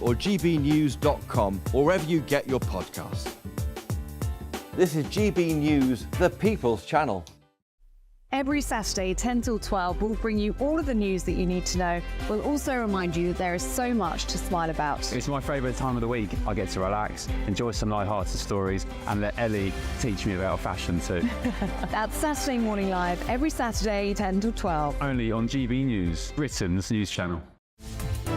or gbnews.com, or wherever you get your podcasts. This is GB News, the People's Channel. Every Saturday, 10 till 12, we'll bring you all of the news that you need to know. We'll also remind you that there is so much to smile about. It's my favourite time of the week. I get to relax, enjoy some light-hearted stories, and let Ellie teach me about fashion too. That's Saturday Morning Live, every Saturday, 10 till 12. Only on GB News, Britain's news channel.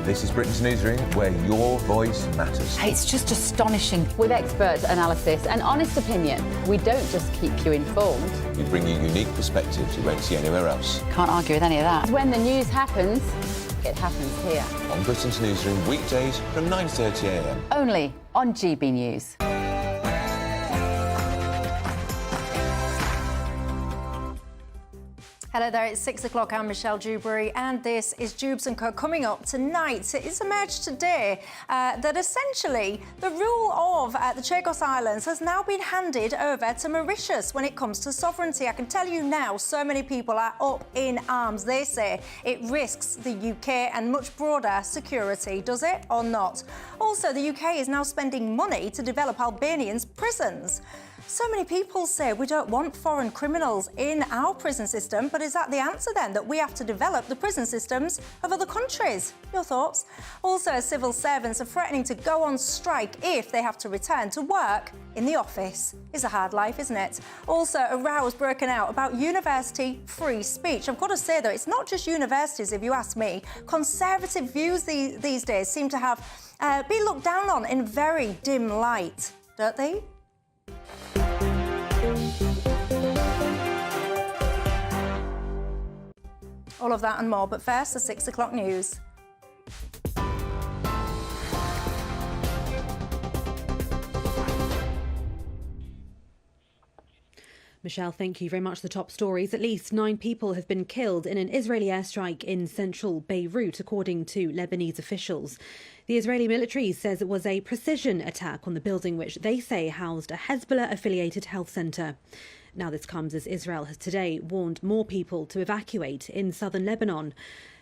This is Britain's Newsroom, where your voice matters. It's just astonishing. With expert analysis and honest opinion, we don't just keep you informed. We bring you unique perspectives you won't see anywhere else. Can't argue with any of that. When the news happens, it happens here. On Britain's Newsroom, weekdays from 9:30 a.m. Only on GB News. Hello there, it's 6 o'clock. I'm Michelle Dewberry, and this is Dewbs & Co. Coming up tonight, it's emerged today that essentially the rule of the Chagos Islands has now been handed over to Mauritius when it comes to sovereignty. I can tell you now, so many people are up in arms. They say it risks the UK and much broader security. Does it or not? Also, the UK is now spending money to develop Albanians' prisons. So many people say we don't want foreign criminals in our prison system, but is that the answer then, that we have to develop the prison systems of other countries? Your thoughts? Also, civil servants are threatening to go on strike if they have to return to work in the office. It's a hard life, isn't it? Also, a row has broken out about university free speech. I've got to say, though, it's not just universities, if you ask me. Conservative views these days seem to have been looked down on in very dim light, don't they? All of that and more, but first, the 6 o'clock news. Michelle, thank you very much. The top stories. At least 9 people have been killed in an Israeli airstrike in central Beirut, according to Lebanese officials. The Israeli military says it was a precision attack on the building which they say housed a Hezbollah-affiliated health centre. Now, this comes as Israel has today warned more people to evacuate in southern Lebanon.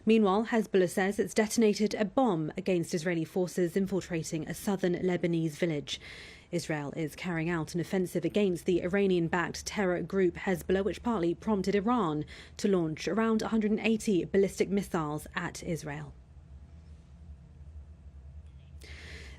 Meanwhile, Hezbollah says it's detonated a bomb against Israeli forces infiltrating a southern Lebanese village. Israel is carrying out an offensive against the Iranian-backed terror group Hezbollah, which partly prompted Iran to launch around 180 ballistic missiles at Israel.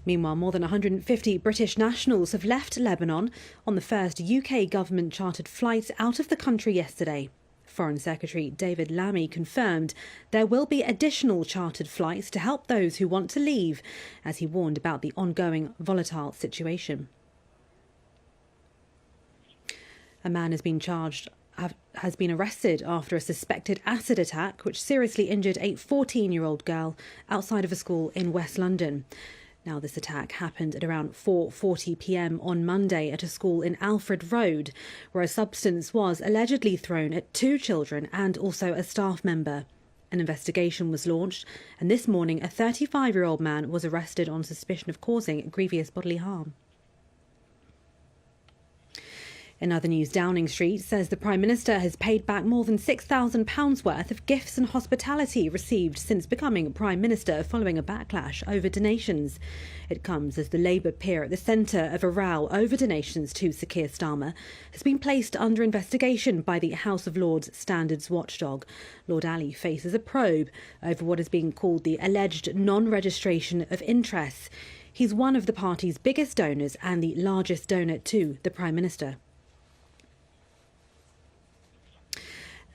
Meanwhile, more than 150 British nationals have left Lebanon on the first UK government-chartered flight out of the country yesterday. Foreign Secretary David Lammy confirmed there will be additional chartered flights to help those who want to leave, as he warned about the ongoing volatile situation. A man has been arrested after a suspected acid attack which seriously injured a 14-year-old girl outside of a school in West London. Now, this attack happened at around 4:40 p.m. on Monday at a school in Alfred Road, where a substance was allegedly thrown at 2 children and also a staff member. An investigation was launched, and this morning a 35-year-old man was arrested on suspicion of causing grievous bodily harm. In other news, Downing Street says the Prime Minister has paid back more than £6,000 worth of gifts and hospitality received since becoming Prime Minister following a backlash over donations. It comes as the Labour peer at the centre of a row over donations to Sir Keir Starmer has been placed under investigation by the House of Lords standards watchdog. Lord Ali faces a probe over what is being called the alleged non-registration of interests. He's one of the party's biggest donors and the largest donor to the Prime Minister.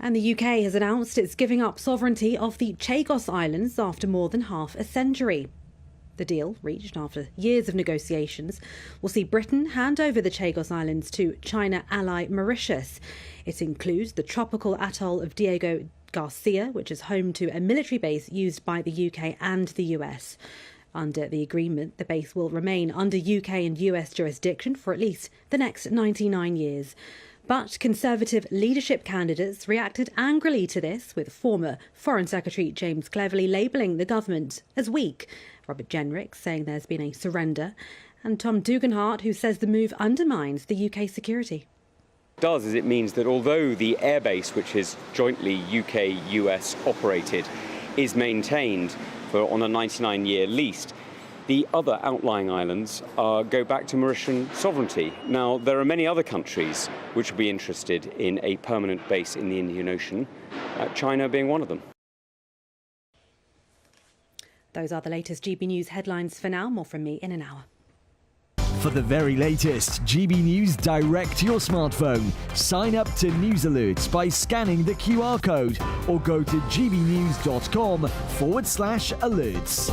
And the UK has announced it's giving up sovereignty of the Chagos Islands after more than half a century. The deal, reached after years of negotiations, will see Britain hand over the Chagos Islands to China ally Mauritius. It includes the tropical atoll of Diego Garcia, which is home to a military base used by the UK and the US. Under the agreement, the base will remain under UK and US jurisdiction for at least the next 99 years. But Conservative leadership candidates reacted angrily to this, with former Foreign Secretary James Cleverly labelling the government as weak, Robert Jenrick saying there's been a surrender, and Tom Duganhart, who says the move undermines the UK security. Does is it means that although the airbase, which is jointly UK-US operated, is maintained on a 99-year lease, The other outlying islands go back to Mauritian sovereignty. Now, there are many other countries which will be interested in a permanent base in the Indian Ocean, China being one of them. Those are the latest GB News headlines for now. More from me in an hour. For the very latest GB News direct to your smartphone, sign up to News Alerts by scanning the QR code or go to gbnews.com/alerts.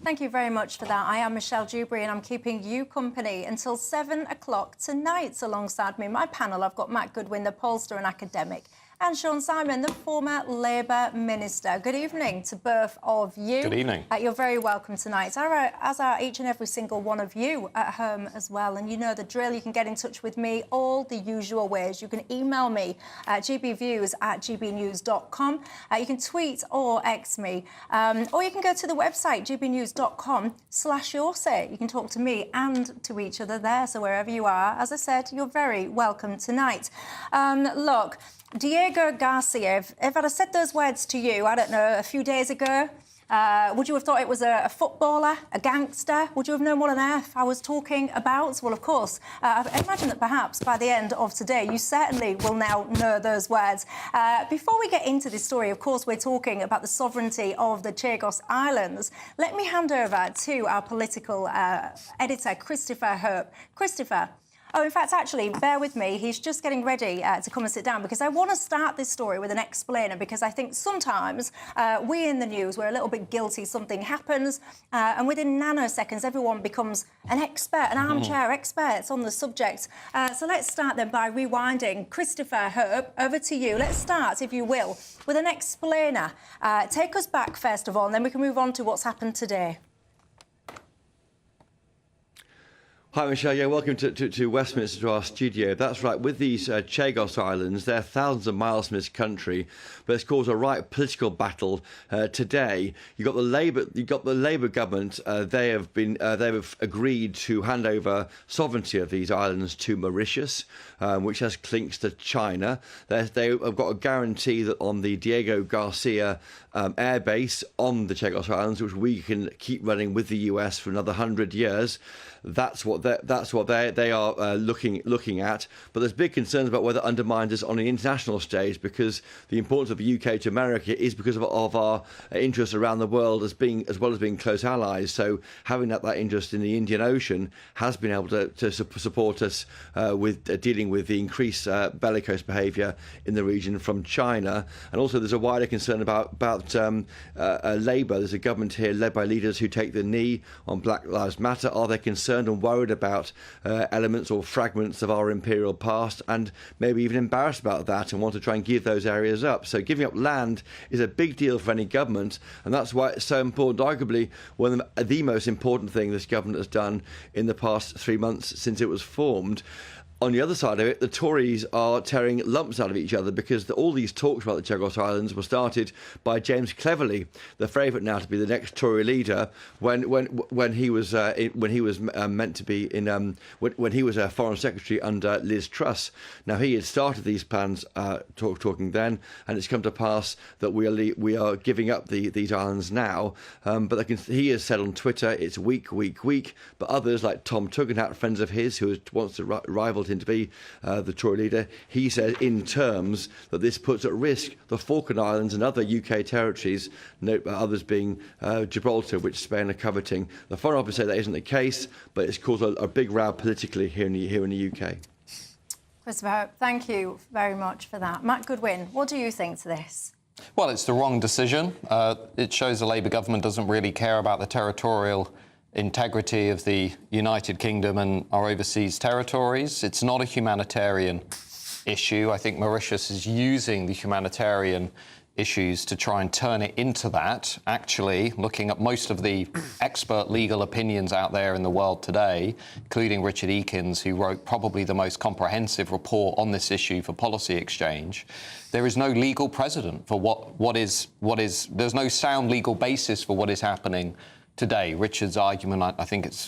Thank you very much for that. I am Michelle Dewberry and I'm keeping you company until 7 o'clock tonight. Alongside me, my panel, I've got Matt Goodwin, the pollster and academic, and Sean Simon, the former Labour Minister. Good evening to both of you. Good evening. You're very welcome tonight, as are each and every single one of you at home as well. And you know the drill. You can get in touch with me all the usual ways. You can email me at gbviews@gbnews.com. You can tweet or X me. Or you can go to the website, gbnews.com/yoursay. You can talk to me and to each other there. So wherever you are, as I said, you're very welcome tonight. Look, Diego Garcia, if I'd have said those words to you, I don't know, a few days ago, would you have thought it was a footballer, a gangster? Would you have known what on earth I was talking about? Well, of course, I imagine that perhaps by the end of today, you certainly will now know those words. Before we get into this story, of course, we're talking about the sovereignty of the Chagos Islands. Let me hand over to our political editor, Christopher Hope. Christopher. Oh, in fact, actually, bear with me. He's just getting ready to come and sit down because I want to start this story with an explainer because I think sometimes we in the news, we're a little bit guilty. Something happens and within nanoseconds, everyone becomes an expert, an armchair expert on the subject. So let's start then by rewinding. Christopher Hope, over to you. Let's start, if you will, with an explainer. Take us back, first of all, and then we can move on to what's happened today. Hi, Michelle. Yeah, welcome to Westminster, to our studio. That's right. With these Chagos Islands, they're thousands of miles from this country, but it's caused a right political battle today. You've got the Labour government. They have agreed to hand over sovereignty of these islands to Mauritius, which has links to China. They have got a guarantee that on the Diego Garcia air base on the Chagos Islands, which we can keep running with the US for another 100 years. That's what they are looking at. But there's big concerns about whether it undermines us on an international stage, because the importance of the UK to America is because of our interests around the world as well as being close allies. So having that interest in the Indian Ocean has been able to support us with dealing with the increased bellicose behaviour in the region from China. And also there's a wider concern about Labour. There's a government here led by leaders who take the knee on Black Lives Matter. Are they concerned and worried about elements or fragments of our imperial past, and maybe even embarrassed about that and want to try and give those areas up? So giving up land is a big deal for any government, and that's why it's so important. Arguably one of the most important thing this government has done in the past 3 months since it was formed. On the other side of it, the Tories are tearing lumps out of each other because all these talks about the Chagos Islands were started by James Cleverly, the favourite now to be the next Tory leader, when he was meant to be in when he was a Foreign Secretary under Liz Truss. Now he had started these plans talking then, and it's come to pass that we are giving up these islands now. But he has said on Twitter it's weak. But others like Tom Tugendhat, friends of his, who wants to rival him to be the Tory leader, he said in terms that this puts at risk the Falkland Islands and other UK territories, others being Gibraltar, which Spain are coveting. The Foreign Office say that isn't the case, but it's caused a big row politically here in the UK. Christopher, thank you very much for that. Matt Goodwin, what do you think to this? Well, it's the wrong decision. It shows the Labour government doesn't really care about the territorial integrity of the United Kingdom and our overseas territories. It's not a humanitarian issue. I think Mauritius is using the humanitarian issues to try and turn it into that. Actually, looking at most of the expert legal opinions out there in the world today, including Richard Eakins, who wrote probably the most comprehensive report on this issue for Policy Exchange, there is no legal precedent for what is. There's no sound legal basis for what is happening today. Richard's argument,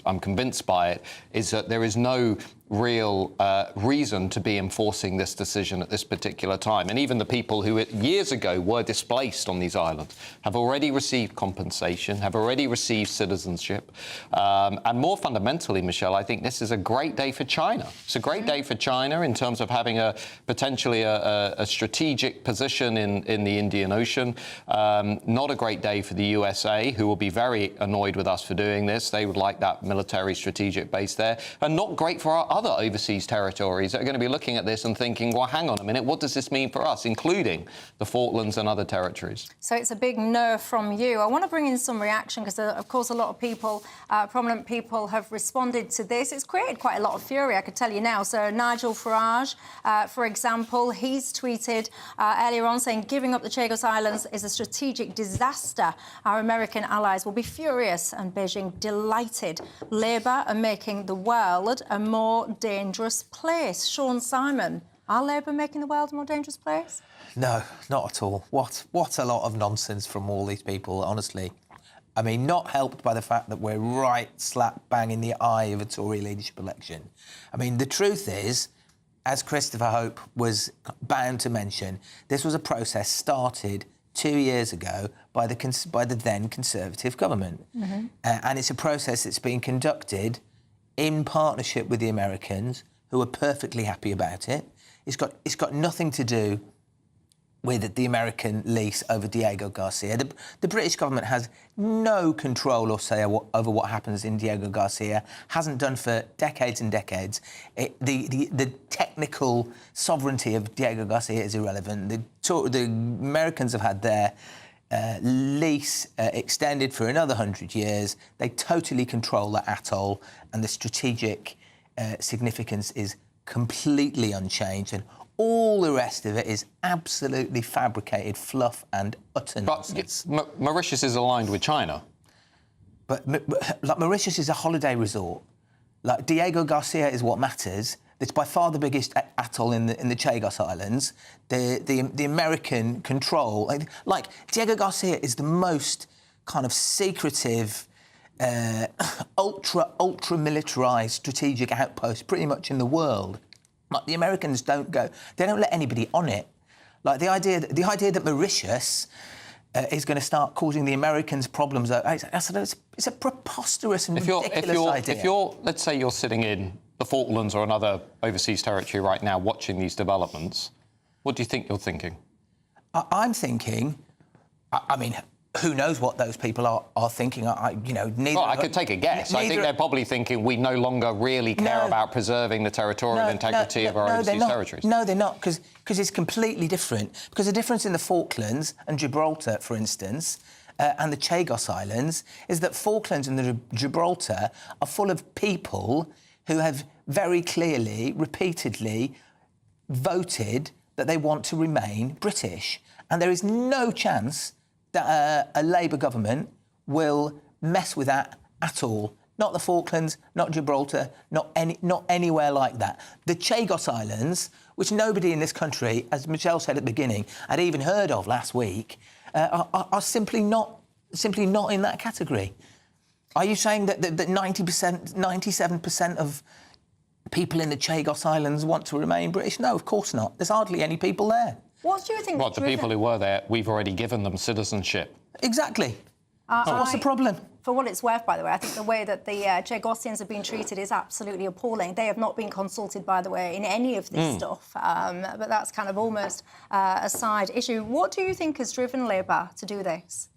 I'm convinced by it, is that there is no real reason to be enforcing this decision at this particular time. And even the people who years ago were displaced on these islands have already received compensation, have already received citizenship. And more fundamentally, Michelle, I think this is a great day for China. It's a great day for China in terms of having potentially a strategic position in the Indian Ocean. Not a great day for the USA, who will be very annoyed with us for doing this. They would like that military strategic base there. And not great for our other overseas territories that are going to be looking at this and thinking, well, hang on a minute, what does this mean for us, including the Falklands and other territories? So it's a big no from you. I want to bring in some reaction because, of course, a lot of people, prominent people, have responded to this. It's created quite a lot of fury, I could tell you now. So Nigel Farage, for example, he's tweeted earlier on saying giving up the Chagos Islands is a strategic disaster. Our American allies will be furious and Beijing delighted. Labour are making the world a more dangerous place. Sean Simon, are Labour making the world a more dangerous place? No, not at all. What a lot of nonsense from all these people, honestly. I mean, not helped by the fact that we're right slap bang in the eye of a Tory leadership election. I mean, the truth is, as Christopher Hope was bound to mention, this was a process started 2 years ago by the then Conservative government. Mm-hmm. And it's a process that's been conducted in partnership with the Americans, who are perfectly happy about it. It's got nothing to do with the American lease over Diego Garcia. The British government has no control or say over what happens in Diego Garcia, hasn't done for decades and decades. The technical sovereignty of Diego Garcia is irrelevant. The Americans have had their lease extended for another 100 years. They totally control the atoll, and the strategic significance is completely unchanged, and all the rest of it is absolutely fabricated fluff and utter nonsense. But Mauritius is aligned with China. But like, Mauritius is a holiday resort. Like, Diego Garcia is what matters. It's by far the biggest atoll in the Chagos Islands. The American control, like Diego Garcia is the most kind of secretive, ultra militarized strategic outpost pretty much in the world. Like, the Americans don't let anybody on it. Like, the idea that Mauritius is going to start causing the Americans problems, it's a preposterous and ridiculous idea. Let's say you're sitting in the Falklands or another overseas territory right now watching these developments, what do you think you're thinking? I'm thinking, I mean, who knows what those people are thinking? I could take a guess. I think they're probably thinking we no longer really care about preserving the territorial integrity of our overseas territories. No, they're not, because it's completely different. Because the difference in the Falklands and Gibraltar, for instance, and the Chagos Islands, is that Falklands and the Gibraltar are full of people who have very clearly, repeatedly voted that they want to remain British. And there is no chance that a Labour government will mess with that at all. Not the Falklands, not Gibraltar, not anywhere like that. The Chagos Islands, which nobody in this country, as Michelle said at the beginning, had even heard of last week, are simply not in that category. Are you saying that 90%, 97% of people in the Chagos Islands want to remain British? No, of course not. There's hardly any people there. What do you think? Well, the people who were there, we've already given them citizenship. Exactly. So what's the problem? For what it's worth, by the way, I think the way that the Chagosians have been treated is absolutely appalling. They have not been consulted, by the way, in any of this stuff. But that's kind of almost a side issue. What do you think has driven Labour to do this?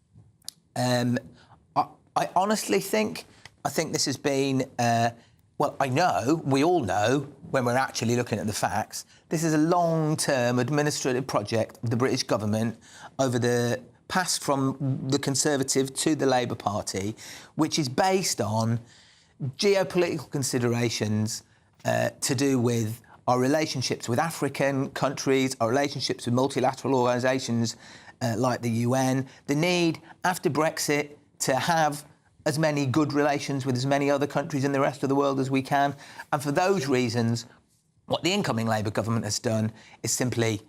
I honestly think this has been... we all know, when we're actually looking at the facts, this is a long-term administrative project of the British government over the past from the Conservative to the Labour Party, which is based on geopolitical considerations to do with our relationships with African countries, our relationships with multilateral organisations like the UN, the need, after Brexit, to have as many good relations with as many other countries in the rest of the world as we can. And for those reasons, what the incoming Labour government has done is simply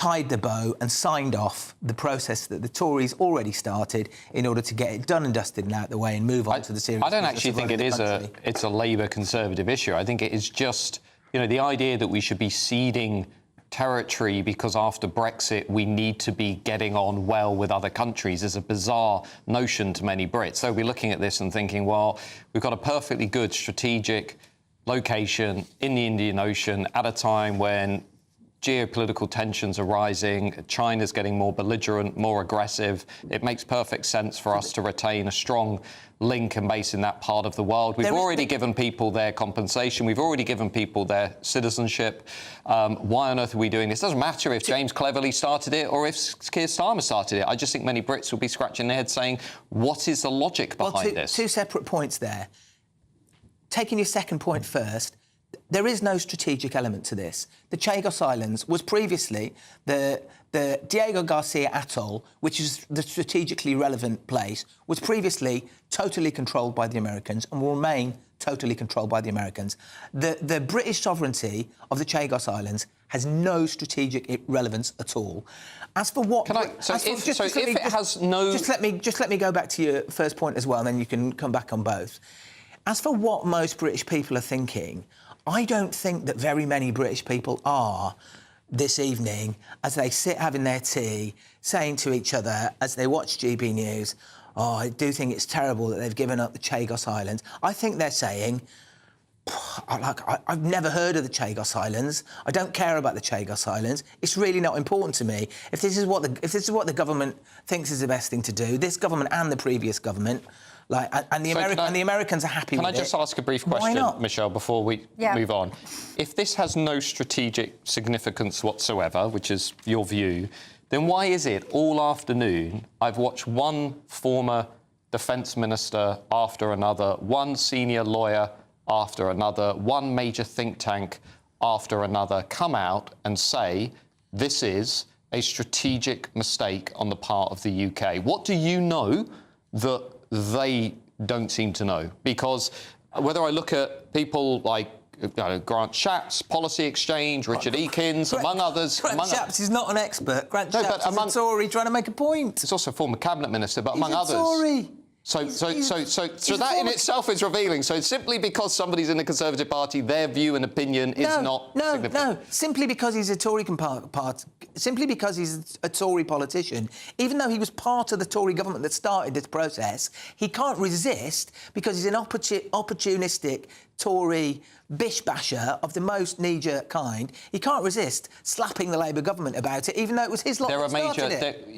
tied the bow and signed off the process that the Tories already started in order to get it done and dusted and out the way and move on to the serious I don't business actually of think running it the is country. it's a Labour Conservative issue. I think it is just, the idea that we should be ceding territory because after Brexit we need to be getting on well with other countries is a bizarre notion to many Brits. They'll be looking at this and thinking, well, we've got a perfectly good strategic location in the Indian Ocean at a time when geopolitical tensions are rising, China's getting more belligerent, more aggressive. It makes perfect sense for us to retain a strong link and base in that part of the world. We've already given people their compensation. We've already given people their citizenship. Why on earth are we doing this? It doesn't matter if James Cleverly started it or if Keir Starmer started it. I just think many Brits will be scratching their heads saying, what is the logic behind this? Two separate points there. Taking your second point first, there is no strategic element to this. The Chagos Islands was previously the Diego Garcia Atoll, which is the strategically relevant place, was previously totally controlled by the Americans and will remain totally controlled by the Americans. The British sovereignty of the Chagos Islands has no strategic relevance at all. As for what... Just let me go back to your first point as well, and then you can come back on both. As for what most British people are thinking, I don't think that very many British people are this evening as they sit having their tea, saying to each other as they watch GB News, oh, I do think it's terrible that they've given up the Chagos Islands. I think they're saying, I've never heard of the Chagos Islands. I don't care about the Chagos Islands. It's really not important to me. If this is what the government thinks is the best thing to do, this government and the previous government, and the Americans are happy with it. Can I just ask a brief question, Michelle, before we move on? If this has no strategic significance whatsoever, which is your view, then why is it all afternoon I've watched one former defence minister after another, one senior lawyer after another, one major think tank after another come out and say this is a strategic mistake on the part of the UK? What do you know that they don't seem to know? Because whether I look at people like Grant Shapps, Policy Exchange, Richard Eakins, among others... Grant Shapps is not an expert. Grant Shapps is a Tory trying to make a point. He's also a former cabinet minister, but among others... Tory. So that in itself is revealing. So simply because somebody's in the Conservative Party, their view and opinion is not significant. No, simply because he's a Tory simply because he's a Tory politician, even though he was part of the Tory government that started this process, he can't resist because he's an opportunistic Tory bish-basher of the most knee-jerk kind. He can't resist slapping the Labour government about it, even though it was his lot that started it.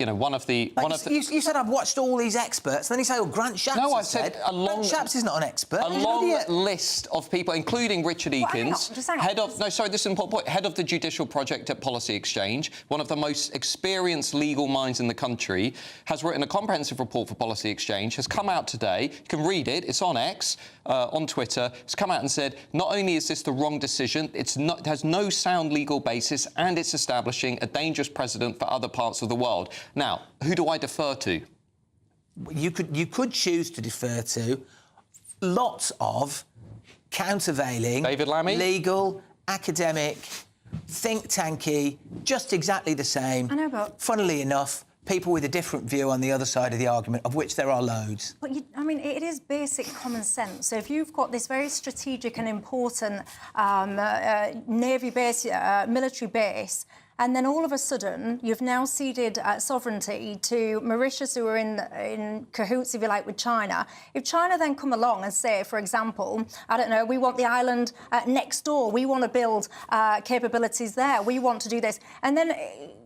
You said I've watched all these experts, and then you say, oh, Grant Shapps. No, I said Grant Shapps is not an expert. A long list of people, including Richard Eakins, this is an important point, head of the Judicial Project at Policy Exchange, one of the most experienced legal minds in the country, has written a comprehensive report for Policy Exchange, has come out today. You can read it. It's on X, on Twitter. It's come out and said, not only is this the wrong decision, it has no sound legal basis, and it's establishing a dangerous precedent for other parts of the world. Now, who do I defer to? You could choose to defer to lots of countervailing, David Lammy? Legal, academic, think tanky, just exactly the same. I know, but funnily enough, people with a different view on the other side of the argument, of which there are loads. But it is basic common sense. So if you've got this very strategic and important Navy base, military base, and then all of a sudden you've now ceded sovereignty to Mauritius, who are in cahoots, if you like, with China. If China then come along and say, for example, I don't know, we want the island next door, we want to build capabilities there, we want to do this, and then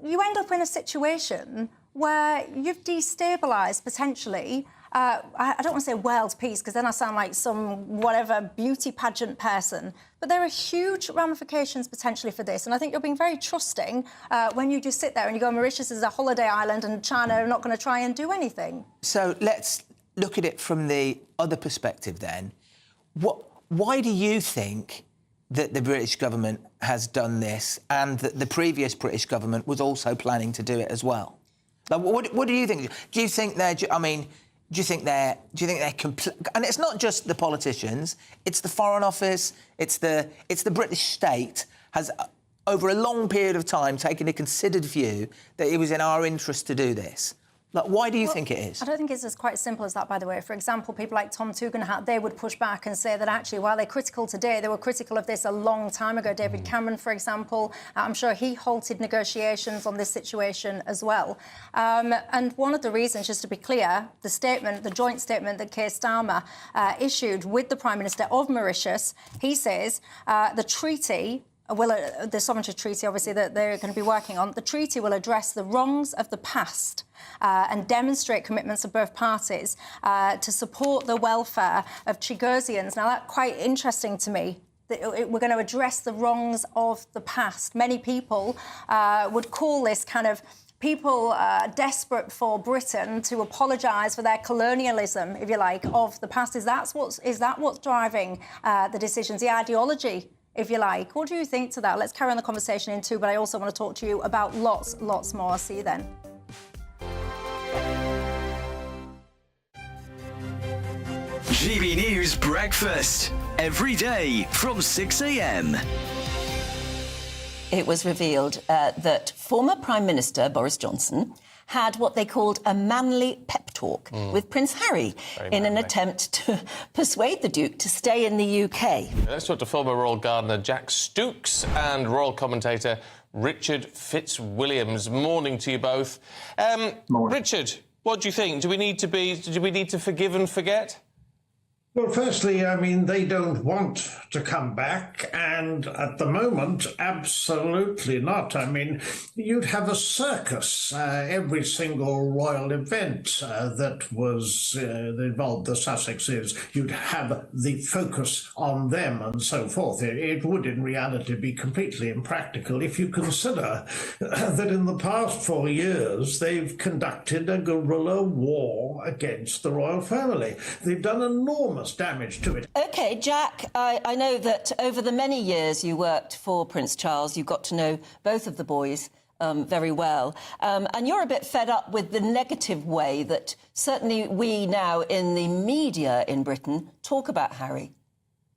you end up in a situation where you've destabilised potentially, I don't want to say world peace, because then I sound like some whatever beauty pageant person, but there are huge ramifications potentially for this, and I think you're being very trusting when you just sit there and you go, Mauritius is a holiday island and China are not going to try and do anything. So let's look at it from the other perspective then. Why do you think that the British government has done this and that the previous British government was also planning to do it as well? Like, what do you think? Do you think they're... Do you think they're and it's not just the politicians, it's the Foreign Office, it's the British state has over a long period of time, taken a considered view that it was in our interest to do this? Like, why do you think it is? I don't think it's as quite simple as that, by the way. For example, people like Tom Tugendhat, they would push back and say that actually, while they're critical today, they were critical of this a long time ago. David Cameron, for example, I'm sure he halted negotiations on this situation as well. And one of the reasons, just to be clear, the joint statement that Keir Starmer issued with the Prime Minister of Mauritius, he says the treaty... the sovereignty treaty, obviously, that they're going to be working on, the treaty will address the wrongs of the past and demonstrate commitments of both parties to support the welfare of Chagosians. Now, that's quite interesting to me. We're going to address the wrongs of the past. Many people would call this kind of people desperate for Britain to apologise for their colonialism, if you like, of the past. Is that what's driving the decisions, the ideology, if you like? What do you think to that? Let's carry on the conversation in too, but I also want to talk to you about lots more. I'll see you then. GB News Breakfast, every day from 6 a.m. It was revealed that former Prime Minister Boris Johnson had what they called a manly pep talk with Prince Harry in an attempt to persuade the Duke to stay in the UK. Let's talk to former Royal Gardener Jack Stooks and Royal commentator Richard Fitzwilliams. Morning to you both. Richard, what do you think? Do we need to forgive and forget? Well, firstly, I mean, they don't want to come back, and at the moment, absolutely not. I mean, you'd have a circus every single royal event that involved the Sussexes. You'd have the focus on them and so forth. It would, in reality, be completely impractical if you consider that in the past 4 years, they've conducted a guerrilla war against the royal family. They've done enormous damage to it. OK, Jack, I know that over the many years you worked for Prince Charles, you got to know both of the boys very well. And you're a bit fed up with the negative way that certainly we now in the media in Britain talk about Harry.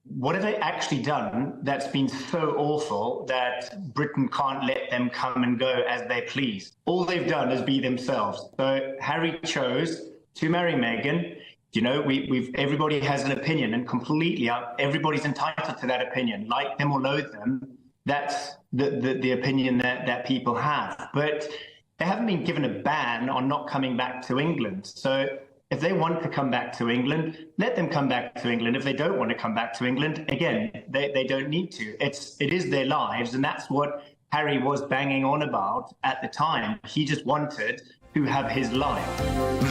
What have they actually done that's been so awful that Britain can't let them come and go as they please? All they've done is be themselves. So Harry chose to marry Meghan. You know, everybody has an opinion, and completely everybody's entitled to that opinion, like them or loathe them. That's the opinion that people have. But they haven't been given a ban on not coming back to England. So if they want to come back to England, let them come back to England. If they don't want to come back to England, again, they don't need to. It is their lives, and that's what Harry was banging on about at the time. He just wanted to have his life.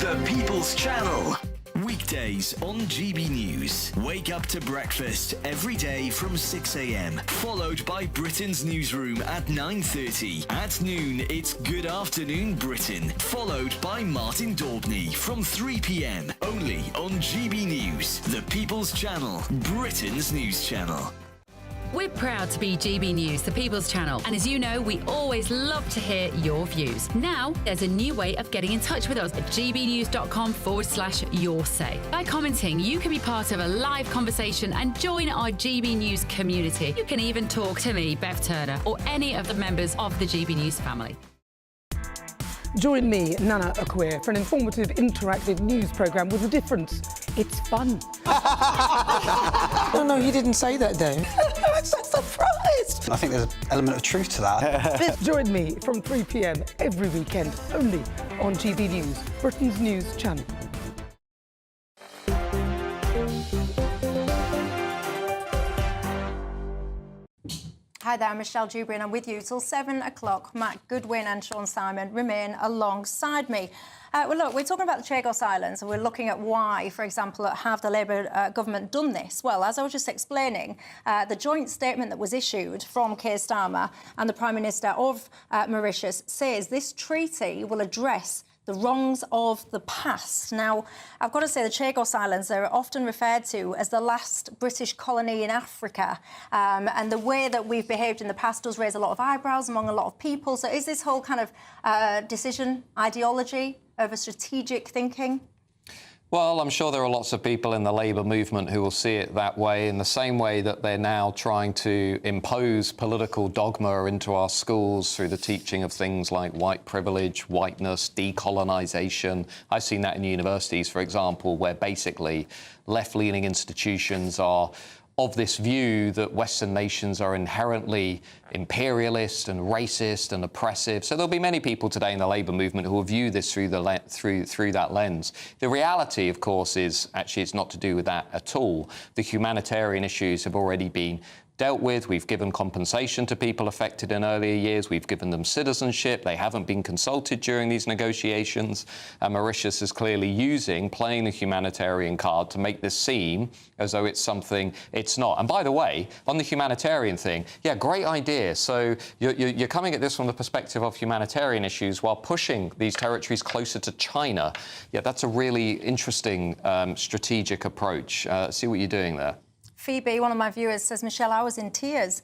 The People's Channel. Weekdays on GB News. Wake up to breakfast every day from 6 a.m. Followed by Britain's newsroom at 9:30. At noon, it's Good Afternoon Britain. Followed by Martin Daubney from 3 p.m. Only on GB News. The People's Channel. Britain's news channel. We're proud to be GB News, the People's Channel. And as you know, we always love to hear your views. Now, there's a new way of getting in touch with us at gbnews.com/your say. By commenting, you can be part of a live conversation and join our GB News community. You can even talk to me, Bev Turner, or any of the members of the GB News family. Join me, Nana Akwe, for an informative, interactive news programme with a difference. It's fun. No, he didn't say that, though. I'm so surprised. I think there's an element of truth to that. Join me from 3 p.m. every weekend, only on GB News, Britain's news channel. Hi there, I'm Michelle Dewberry and I'm with you till 7 o'clock. Matt Goodwin and Sean Simon remain alongside me. Well, look, we're talking about the Chagos Islands and we're looking at why, for example, have the Labour government done this? Well, as I was just explaining, the joint statement that was issued from Keir Starmer and the Prime Minister of Mauritius says this treaty will address the wrongs of the past. Now, I've got to say the Chagos Islands, they're often referred to as the last British colony in Africa. And the way that we've behaved in the past does raise a lot of eyebrows among a lot of people. So is this whole kind of decision, ideology over strategic thinking? Well, I'm sure there are lots of people in the Labour movement who will see it that way, in the same way that they're now trying to impose political dogma into our schools through the teaching of things like white privilege, whiteness, decolonisation. I've seen that in universities, for example, where basically left-leaning institutions are of this view that Western nations are inherently imperialist and racist and oppressive. So there'll be many people today in the Labour movement who will view this through that lens. The reality, of course, is actually it's not to do with that at all. The humanitarian issues have already been dealt with. We've given compensation to people affected in earlier years. We've given them citizenship. They haven't been consulted during these negotiations. And Mauritius is clearly playing the humanitarian card to make this seem as though it's something it's not. And by the way, on the humanitarian thing, yeah, great idea. So you're coming at this from the perspective of humanitarian issues while pushing these territories closer to China. Yeah, that's a really interesting strategic approach. See what you're doing there. Phoebe, one of my viewers, says, Michelle, I was in tears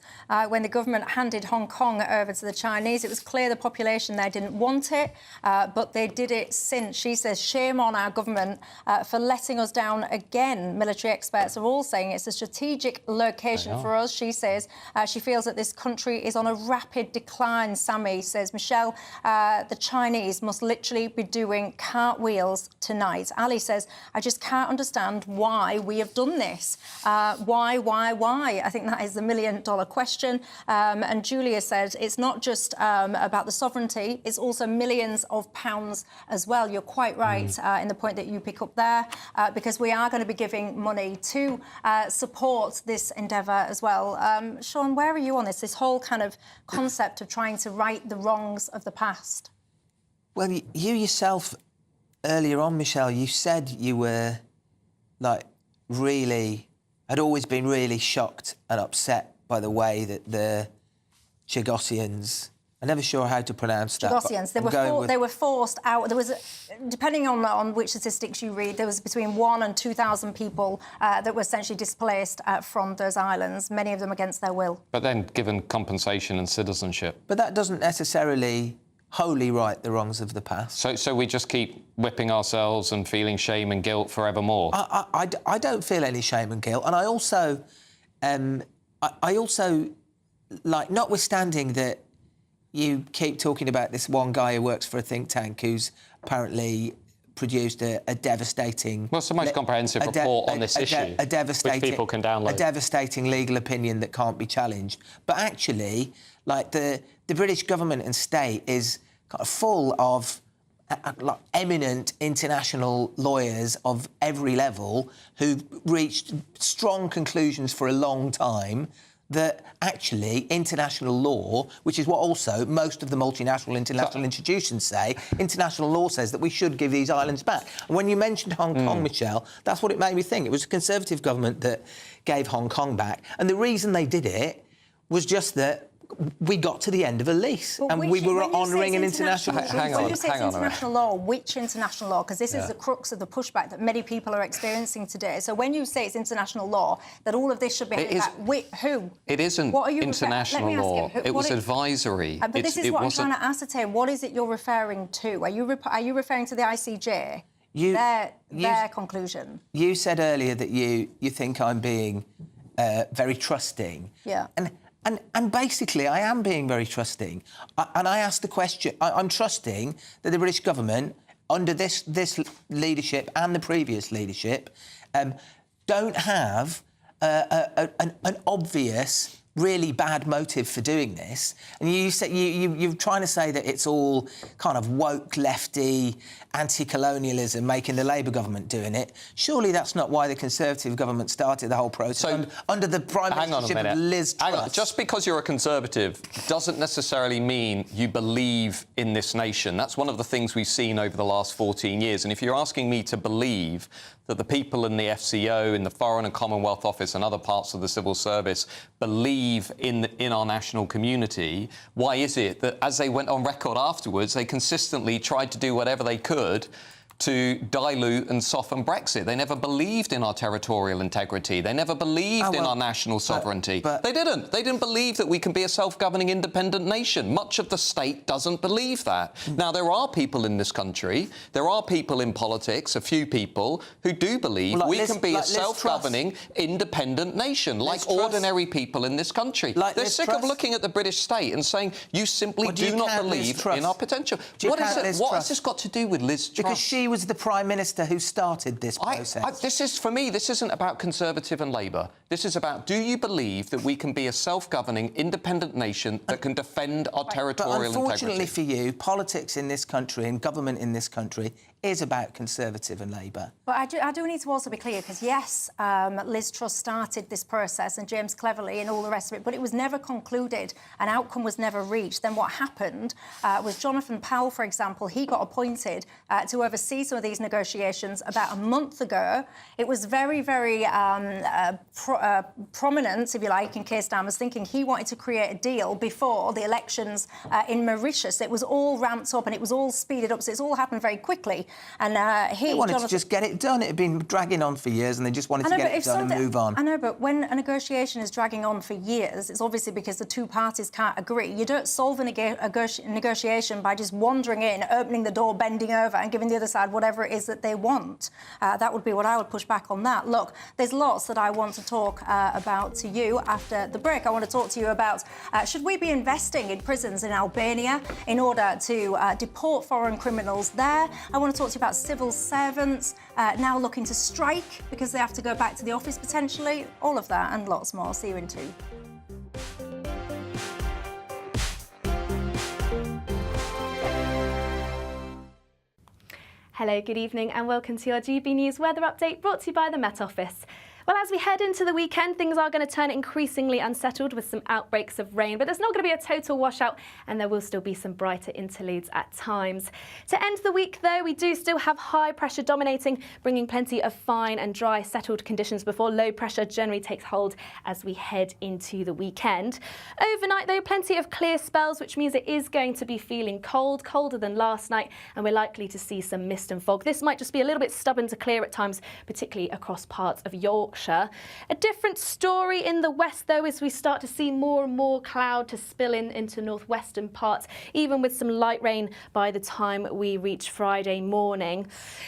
when the government handed Hong Kong over to the Chinese. It was clear the population there didn't want it, but they did it since. She says, shame on our government for letting us down again. Military experts are all saying it's a strategic location for us. She says she feels that this country is on a rapid decline. Sammy says, Michelle, the Chinese must literally be doing cartwheels tonight. Ali says, I just can't understand why we have done this. Why? I think that is the million-dollar question. And Julia said it's not just about the sovereignty, it's also millions of pounds as well. You're quite right in the point that you pick up there, because we are going to be giving money to support this endeavour as well. Sean, where are you on this whole kind of concept of trying to right the wrongs of the past? Well, you yourself, earlier on, Michelle, you said you were, had always been really shocked and upset by the way that the Chagosians, I'm never sure how to pronounce that. Chagosians, they were forced out. There was, depending on which statistics you read, there was between 1,000 and 2,000 people that were essentially displaced from those islands, many of them against their will. But then given compensation and citizenship. But that doesn't necessarily wholly right the wrongs of the past. So we just keep whipping ourselves and feeling shame and guilt forevermore? I don't feel any shame and guilt. And I also, notwithstanding that you keep talking about this one guy who works for a think tank who's apparently produced a devastating... Well, it's the most comprehensive report on this issue, which people can download. A devastating legal opinion that can't be challenged. But actually, the British government and state is kind of full of eminent international lawyers of every level who've reached strong conclusions for a long time that actually international law, which is what also most of the multinational international institutions say, international law says that we should give these islands back. And when you mentioned Hong Kong, Michelle, that's what it made me think. It was a Conservative government that gave Hong Kong back. And the reason they did it was just that we got to the end of a lease and we were honouring an international... When you say it's international law, which international law? Because this is the crux of the pushback that many people are experiencing today. So when you say it's international law, that all of this should be... Who? It isn't international law. It was advisory. But this is what I'm trying to ascertain. What is it you're referring to? Are you referring to the ICJ? Their conclusion? You said earlier that you think I'm being very trusting. Yeah. And basically, I am being very trusting. And I asked the question, I'm trusting that the British government, under this leadership and the previous leadership, don't have an obvious, really bad motive for doing this. And you're trying to say that it's all kind of woke, lefty, anti-colonialism making the Labour government doing it. Surely that's not why the Conservative government started the whole process under the Prime Ministership of Liz Truss. Hang on. Just because you're a Conservative doesn't necessarily mean you believe in this nation. That's one of the things we've seen over the last 14 years. And if you're asking me to believe that the people in the FCO, in the Foreign and Commonwealth Office and other parts of the civil service believe in our national community, why is it that as they went on record afterwards, they consistently tried to do whatever they could to dilute and soften Brexit. They never believed in our territorial integrity. They never believed in our national sovereignty. They didn't. They didn't believe that we can be a self-governing independent nation. Much of the state doesn't believe that. Now, there are people in this country, there are people in politics, a few people, who do believe we can be a self-governing independent nation, like ordinary people in this country. They're sick of looking at the British state and saying, you simply do not believe in our potential. What has this got to do with Liz Truss? Because she was the Prime Minister who started this process. This is, for me, this isn't about Conservative and Labour. This is about, do you believe that we can be a self-governing, independent nation that can defend our territorial integrity? But unfortunately for you, politics in this country and government in this country is about Conservative and Labour. But I do need to also be clear, because, yes, Liz Truss started this process and James Cleverly and all the rest of it, but it was never concluded. An outcome was never reached. Then what happened was Jonathan Powell, for example, he got appointed to oversee some of these negotiations about a month ago. It was very, very prominent, if you like, in Keir Starmer's thinking. He wanted to create a deal before the elections in Mauritius. It was all ramped up and it was all speeded up, so it's all happened very quickly. And they wanted to just get it done. It had been dragging on for years and they just wanted to get it done and move on. I know, but when a negotiation is dragging on for years, it's obviously because the two parties can't agree. You don't solve a negotiation by just wandering in, opening the door, bending over and giving the other side whatever it is that they want. That would be what I would push back on that. Look, there's lots that I want to talk about to you after the break. I want to talk to you about should we be investing in prisons in Albania in order to deport foreign criminals there? I want to talk to you about civil servants now looking to strike because they have to go back to the office potentially. All of that and lots more. See you in 2. Hello, good evening and welcome to your GB News weather update brought to you by the Met Office. Well, as we head into the weekend, things are going to turn increasingly unsettled with some outbreaks of rain, but there's not going to be a total washout and there will still be some brighter interludes at times. To end the week, though, we do still have high pressure dominating, bringing plenty of fine and dry settled conditions before low pressure generally takes hold as we head into the weekend. Overnight, though, plenty of clear spells, which means it is going to be feeling cold, colder than last night, and we're likely to see some mist and fog. This might just be a little bit stubborn to clear at times, particularly across parts of Yorkshire. A different story in the west, though, as we start to see more and more cloud to spill into northwestern parts, even with some light rain by the time we reach Friday morning.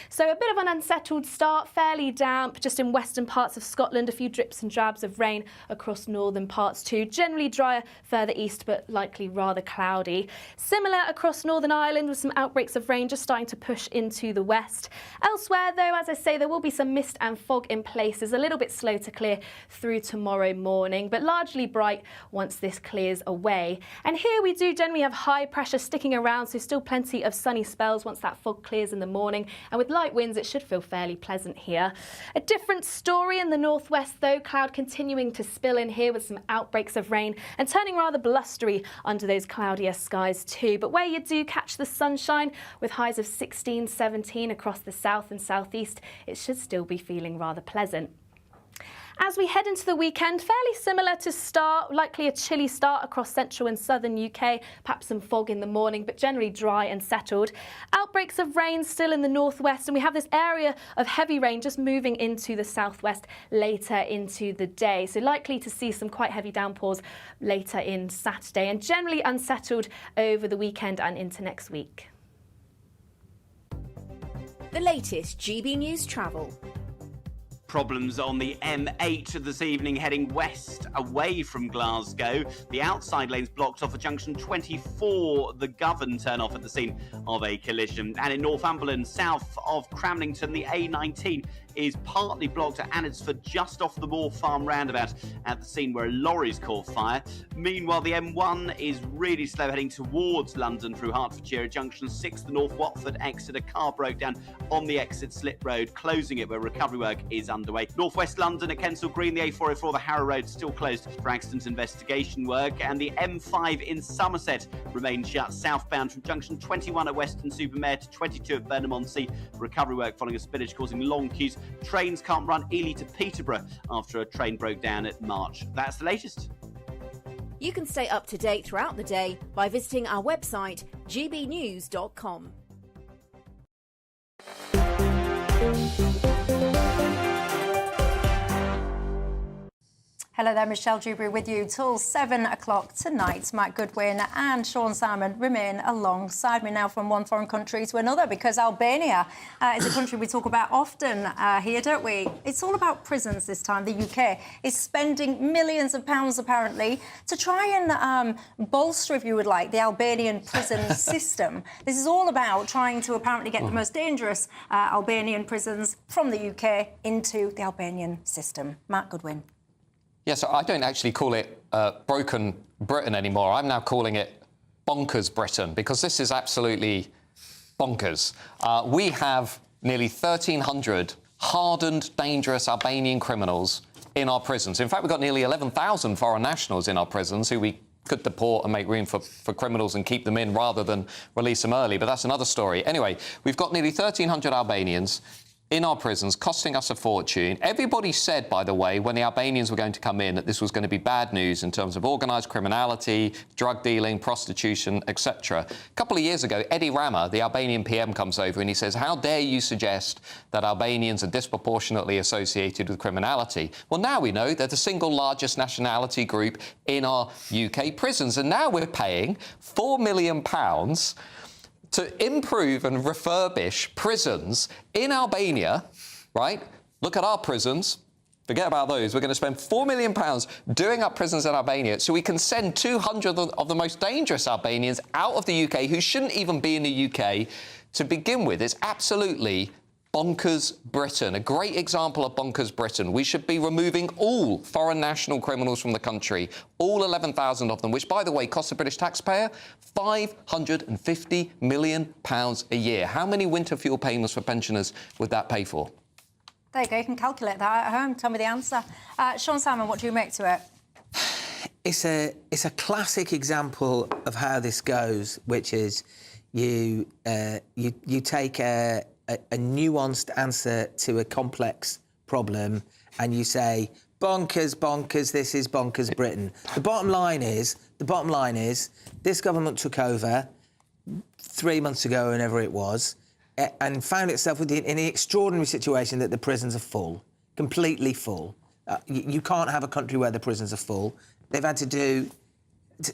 So a bit of an unsettled start, fairly damp just in western parts of Scotland, a few drips and drabs of rain across northern parts too. Generally drier further east, but likely rather cloudy. Similar across Northern Ireland with some outbreaks of rain just starting to push into the west. Elsewhere, though, as I say, there will be some mist and fog in places, a little bit slow to clear through tomorrow morning, but largely bright once this clears away. And here we do generally have high pressure sticking around, so still plenty of sunny spells once that fog clears in the morning, and with light winds it should feel fairly pleasant here. A different story in the northwest, though, cloud continuing to spill in here with some outbreaks of rain and turning rather blustery under those cloudier skies too, but where you do catch the sunshine with highs of 16, 17 across the south and southeast, it should still be feeling rather pleasant. As we head into the weekend, fairly similar to start, likely a chilly start across central and southern UK, perhaps some fog in the morning, but generally dry and settled. Outbreaks of rain still in the northwest, and we have this area of heavy rain just moving into the southwest later into the day. So likely to see some quite heavy downpours later in Saturday, and generally unsettled over the weekend and into next week. The latest GB News travel. Problems on the M8 this evening heading west away from Glasgow. The outside lane's blocked off at junction 24. The Govan turn off at the scene of a collision. And in Northumberland, south of Cramlington, the A19 is partly blocked at Annedsford, just off the Moor Farm roundabout at the scene where a lorry's caught fire. Meanwhile, the M1 is really slow heading towards London through Hertfordshire at junction 6. The North Watford exit, a car broke down on the exit slip road, closing it where recovery work is underway. Northwest London at Kensal Green, the A404, the Harrow Road still closed for accident investigation work, and the M5 in Somerset remains shut southbound from junction 21 at Weston-super-Mare to 22 at Burnham-on-Sea. Recovery work following a spillage causing long queues. Trains can't run Ely to Peterborough after a train broke down at March. That's the latest. You can stay up to date throughout the day by visiting our website gbnews.com. Hello there, Michelle Dewberry with you till 7 o'clock tonight. Matt Goodwin and Sean Salmon remain alongside me now from one foreign country to another, because Albania is a country we talk about often here, don't we? It's all about prisons this time. The UK is spending millions of pounds, apparently, to try and bolster, if you would like, the Albanian prison system. This is all about trying to apparently get the most dangerous Albanian prisons from the UK into the Albanian system. Matt Goodwin. Yes, I don't actually call it broken Britain anymore. I'm now calling it bonkers Britain, because this is absolutely bonkers. We have nearly 1,300 hardened, dangerous Albanian criminals in our prisons. In fact, we've got nearly 11,000 foreign nationals in our prisons who we could deport and make room for criminals and keep them in rather than release them early. But that's another story. Anyway, we've got nearly 1,300 Albanians in our prisons, costing us a fortune. Everybody said, by the way, when the Albanians were going to come in, that this was going to be bad news in terms of organised criminality, drug dealing, prostitution, etc. A couple of years ago, Edi Rama, the Albanian PM, comes over and he says, how dare you suggest that Albanians are disproportionately associated with criminality? Well, now we know they're the single largest nationality group in our UK prisons. And now we're paying £4 million to improve and refurbish prisons in Albania, right? Look at our prisons. Forget about those. We're going to spend £4 million doing up prisons in Albania so we can send 200 of the most dangerous Albanians out of the UK who shouldn't even be in the UK to begin with. It's absolutely bonkers Britain, a great example of bonkers Britain. We should be removing all foreign national criminals from the country, all 11,000 of them, which, by the way, costs the British taxpayer £550 million a year. How many winter fuel payments for pensioners would that pay for? There you go, you can calculate that at home. Tell me the answer. Sean Salmon, what do you make to it? It's a classic example of how this goes, which is you take a nuanced answer to a complex problem and you say, bonkers, bonkers, this is bonkers Britain. The bottom line is, this government took over 3 months ago, whenever it was, and found itself in the extraordinary situation that the prisons are full, completely full. You can't have a country where the prisons are full. They've had to do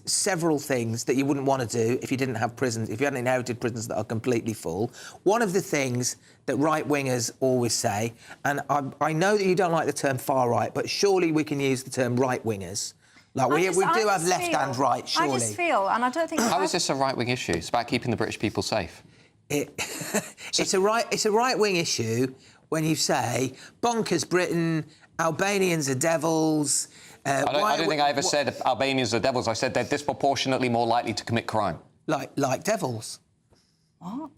several things that you wouldn't want to do if you didn't have prisons, if you hadn't inherited prisons that are completely full. One of the things that right-wingers always say, and I know that you don't like the term far-right, but surely we can use the term right-wingers. Like, we do have left and right, surely. I just feel, and I don't think... How is this a right-wing issue? It's about keeping the British people safe. It's a right-wing issue when you say, bonkers Britain, Albanians are devils... I don't think I ever said Albanians are devils. I said they're disproportionately more likely to commit crime. Like devils? What?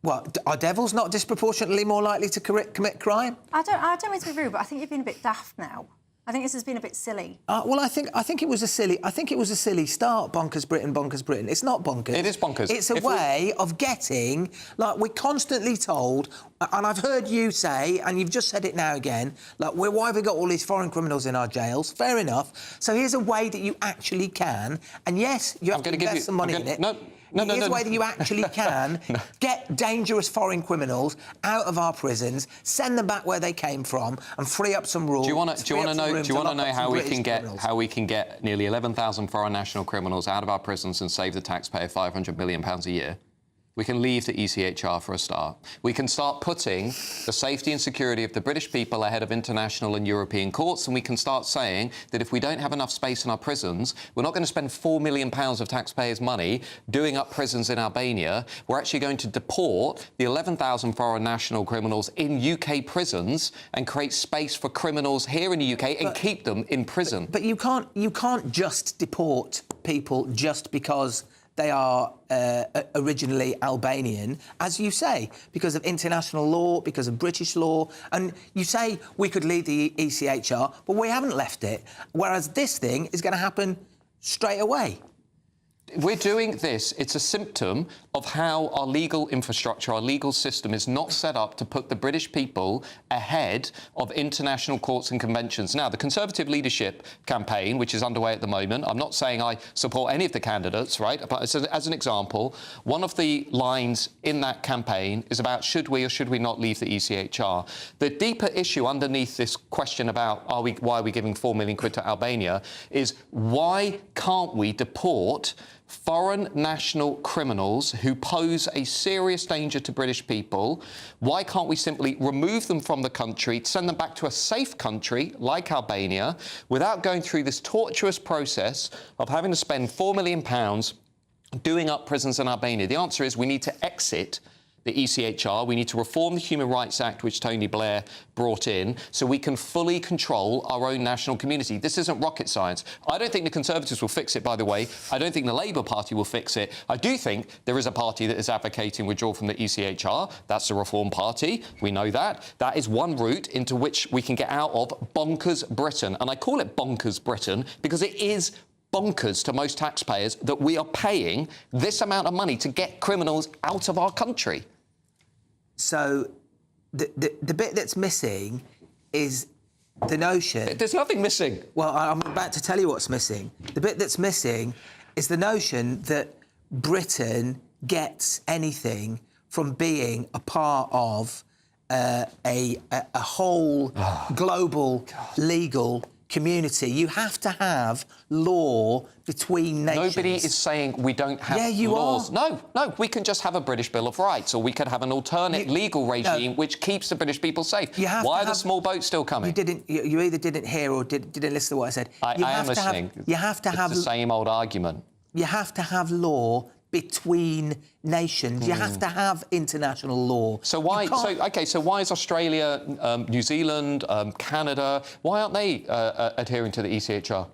What, are devils not disproportionately more likely to commit crime? I don't mean to be rude, but I think you've been a bit daft now. I think this has been a bit silly. Well, I think it was a silly start. Bonkers Britain, bonkers Britain. It's not bonkers. It is bonkers. It's a way of getting, like, we're constantly told, and I've heard you say, and you've just said it now again, like, why have we got all these foreign criminals in our jails? Fair enough. So here's a way that you actually can, and yes, you have to invest some money in it. Here's a way that you actually can get dangerous foreign criminals out of our prisons, send them back where they came from, and free up some rules. Do you want to know how we can get nearly 11,000 foreign national criminals out of our prisons and save the taxpayer £500 million a year? We can leave the ECHR for a start. We can start putting the safety and security of the British people ahead of international and European courts, and we can start saying that if we don't have enough space in our prisons, we're not going to spend £4 million of taxpayers' money doing up prisons in Albania. We're actually going to deport the 11,000 foreign national criminals in UK prisons and create space for criminals here in the UK and keep them in prison. But you can't just deport people just because they are originally Albanian, as you say, because of international law, because of British law. And you say we could leave the ECHR, but we haven't left it. Whereas this thing is going to happen straight away. We're doing this. It's a symptom of how our legal infrastructure, our legal system is not set up to put the British people ahead of international courts and conventions. Now, the Conservative leadership campaign, which is underway at the moment, I'm not saying I support any of the candidates, right? But as an example, one of the lines in that campaign is about should we or should we not leave the ECHR. The deeper issue underneath this question about why are we giving £4 million to Albania is why can't we deport foreign national criminals who pose a serious danger to British people? Why can't we simply remove them from the country, send them back to a safe country like Albania, without going through this tortuous process of having to spend £4 million doing up prisons in Albania? The answer is we need to exit the ECHR. We need to reform the Human Rights Act, which Tony Blair brought in, so we can fully control our own national community. This isn't rocket science. I don't think the Conservatives will fix it, by the way. I don't think the Labour Party will fix it. I do think there is a party that is advocating withdrawal from the ECHR. That's the Reform Party. We know that. That is one route into which we can get out of bonkers Britain. And I call it bonkers Britain because it is bonkers to most taxpayers that we are paying this amount of money to get criminals out of our country. So the bit that's missing is the notion... There's nothing missing. Well, I'm about to tell you what's missing. The bit that's missing is the notion that Britain gets anything from being a part of a whole global legal community. You have to have law between nations. Nobody is saying we don't have laws. No, we can just have a British Bill of Rights, or we could have an alternate legal regime which keeps the British people safe. Why are the small boats still coming? You either didn't hear or didn't listen to what I said. I am listening. You have to have the same old argument. You have to have law between nations. You have to have international law. So why? So why is Australia, New Zealand, Canada? Why aren't they adhering to the ECHR?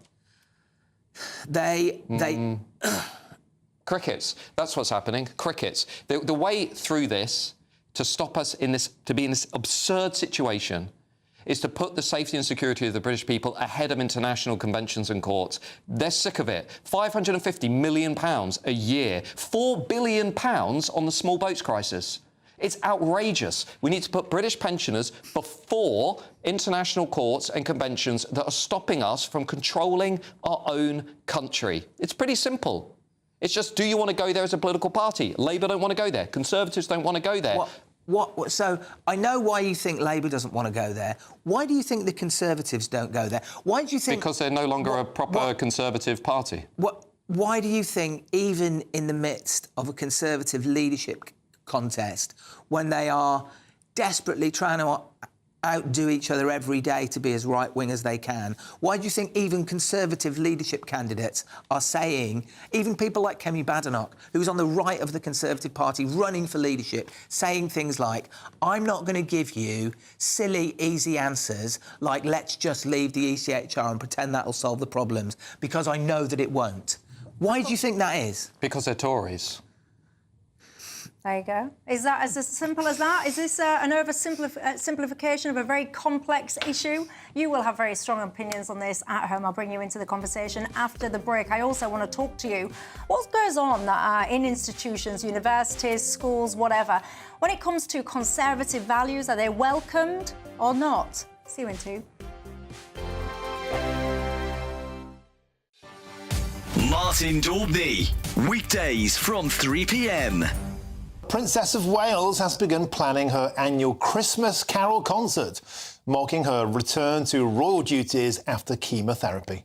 They crickets. That's what's happening. Crickets. The way through this to stop us to be in this absurd situation is to put the safety and security of the British people ahead of international conventions and courts. They're sick of it. £550 million a year. £4 billion on the small boats crisis. It's outrageous. We need to put British pensioners before international courts and conventions that are stopping us from controlling our own country. It's pretty simple. It's just, do you want to go there as a political party? Labour don't want to go there. Conservatives don't want to go there. So I know why you think Labour doesn't want to go there. Why do you think the Conservatives don't go there? Why do you think... Because they're no longer a proper Conservative party. Why do you think, even in the midst of a Conservative leadership contest, when they are desperately trying to outdo each other every day to be as right-wing as they can, why do you think even Conservative leadership candidates are saying, even people like Kemi Badenoch, who's on the right of the Conservative Party running for leadership, saying things like, I'm not going to give you silly, easy answers like, let's just leave the ECHR and pretend that'll solve the problems, because I know that it won't. Why do you think that is? Because they're Tories. There you go. Is that as simple as that? Is this an oversimplification of a very complex issue? You will have very strong opinions on this at home. I'll bring you into the conversation after the break. I also want to talk to you. What goes on in institutions, universities, schools, whatever, when it comes to Conservative values? Are they welcomed or not? See you in 2. Martin Daubney, weekdays from 3 p.m. Princess of Wales has begun planning her annual Christmas Carol concert, marking her return to royal duties after chemotherapy.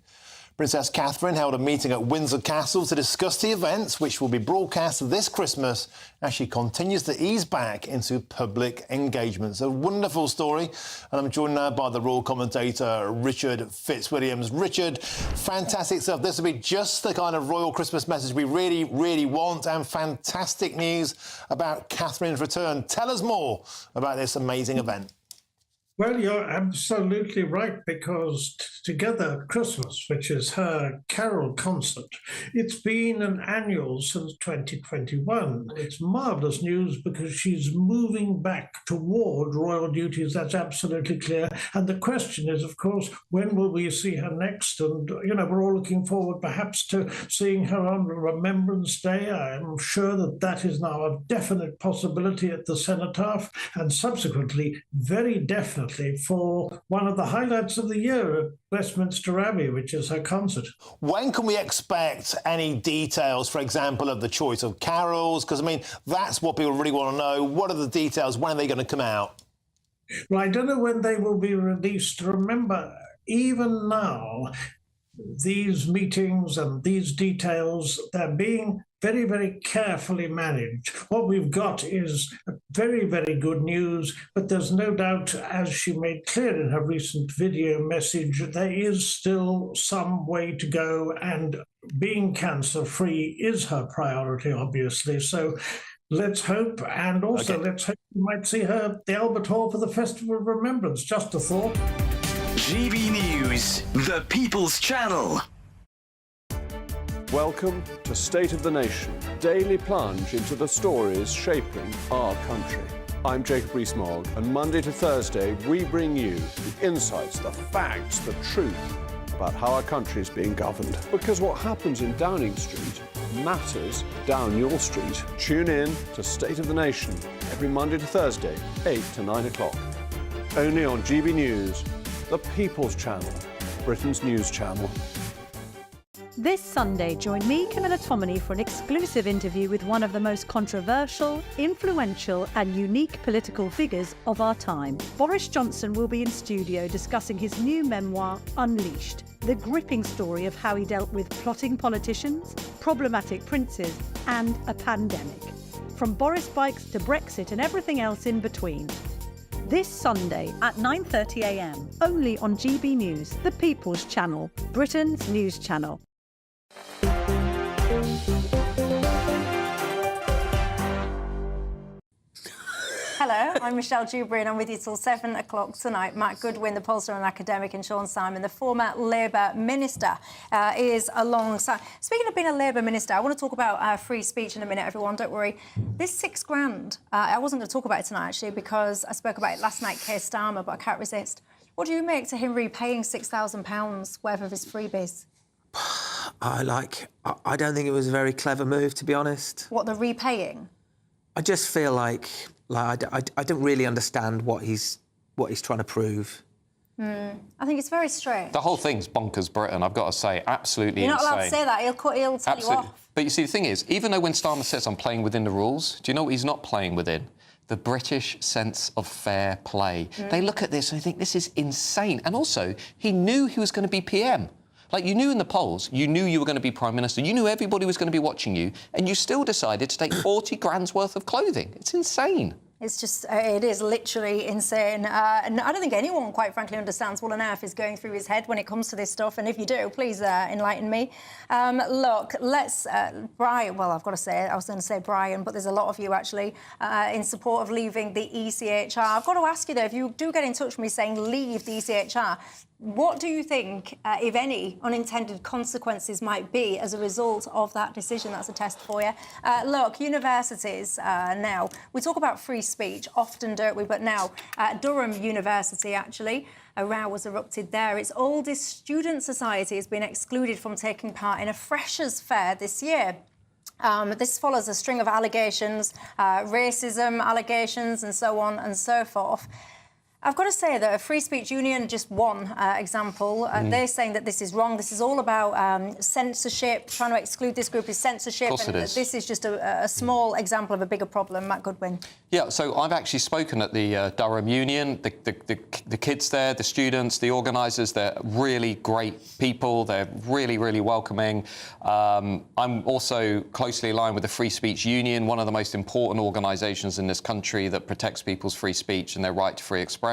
Princess Catherine held a meeting at Windsor Castle to discuss the events, which will be broadcast this Christmas as she continues to ease back into public engagements. A wonderful story, and I'm joined now by the royal commentator, Richard Fitzwilliams. Richard, fantastic stuff. This will be just the kind of royal Christmas message we really, really want, and fantastic news about Catherine's return. Tell us more about this amazing event. Well, you're absolutely right, because Together Christmas, which is her carol concert, it's been an annual since 2021. It's marvellous news because she's moving back toward royal duties, that's absolutely clear. And the question is, of course, when will we see her next? And, we're all looking forward perhaps to seeing her on Remembrance Day. I'm sure that is now a definite possibility at the Cenotaph, and subsequently, very definitely, for one of the highlights of the year at Westminster Abbey, which is her concert. When can we expect any details, for example, of the choice of carols? Because, that's what people really want to know. What are the details? When are they going to come out? Well, I don't know when they will be released. Remember, even now, these meetings and these details, they're being very, very carefully managed. What we've got is very, very good news, but there's no doubt, as she made clear in her recent video message, there is still some way to go, and being cancer-free is her priority, obviously. So let's hope, and also let's hope we might see her at the Albert Hall for the Festival of Remembrance. Just a thought. GB News, the People's Channel. Welcome to State of the Nation, daily plunge into the stories shaping our country. I'm Jacob Rees-Mogg, and Monday to Thursday we bring you the insights, the facts, the truth about how our country is being governed. Because what happens in Downing Street matters down your street. Tune in to State of the Nation every Monday to Thursday, 8 to 9 o'clock. Only on GB News, the People's Channel, Britain's news channel. This Sunday, join me, Camilla Tominey, for an exclusive interview with one of the most controversial, influential and unique political figures of our time. Boris Johnson will be in studio discussing his new memoir, Unleashed, the gripping story of how he dealt with plotting politicians, problematic princes and a pandemic. From Boris bikes to Brexit and everything else in between. This Sunday at 9:30 a.m, only on GB News, the People's Channel, Britain's news channel. Hello, I'm Michelle Dewberry and I'm with you till 7 o'clock tonight. Matt Goodwin, the pollster and academic, and Sean Simon, the former Labour minister, is alongside. Speaking of being a Labour minister, I want to talk about free speech in a minute, everyone, don't worry. This £6,000, I wasn't going to talk about it tonight, actually, because I spoke about it last night, Keir Starmer, but I can't resist. What do you make to him repaying £6,000 worth of his freebies? I don't think it was a very clever move, to be honest. What, the repaying? I just feel like I don't really understand what he's trying to prove. I think it's very strange. The whole thing's bonkers, Britain, I've got to say. Absolutely You're not insane. allowed to say that. He'll tell you off. But you see, the thing is, even though when Starmer says I'm playing within the rules, do you know what he's not playing within? The British sense of fair play. They look at this and they think this is insane. And also, he knew he was going to be PM. Like, you knew in the polls, you knew you were going to be Prime Minister, you knew everybody was going to be watching you, and you still decided to take 40 grand's worth of clothing. It's insane. It's just, it is literally insane. And I don't think anyone, quite frankly, understands what on earth is going through his head when it comes to this stuff. And if you do, please enlighten me. Look, let's, Brian, well, I've got to say, I was going to say Brian, but there's a lot of you, actually, in support of leaving the ECHR. I've got to ask you, though, if you do get in touch with me saying leave the ECHR, what do you think, if any, unintended consequences might be as a result of that decision? That's a test for you. Look, universities now, we talk about free speech, often, don't we? But now, Durham University, actually, a row was erupted there. Its oldest student society has been excluded from taking part in a freshers' fair this year. This follows a string of allegations, racism allegations and so on and so forth. I've got to say that a Free Speech Union, just one example, they're saying that this is wrong. This is all about censorship. Trying to exclude this group is censorship. Of course it is. This is just a small example of a bigger problem. Matt Goodwin. Yeah, so I've actually spoken at the Durham Union. The kids there, the students, the organisers, they're really great people. They're really, really welcoming. I'm also closely aligned with the Free Speech Union, one of the most important organisations in this country that protects people's free speech and their right to free expression.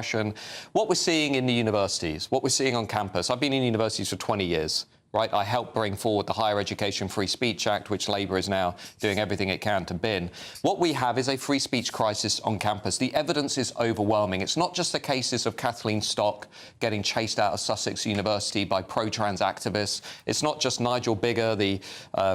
What we're seeing in the universities, what we're seeing on campus, I've been in universities for 20 years, right? I helped bring forward the Higher Education Free Speech Act, which Labour is now doing everything it can to bin. What we have is a free speech crisis on campus. The evidence is overwhelming. It's not just the cases of Kathleen Stock getting chased out of Sussex University by pro-trans activists. It's not just Nigel Bigger, the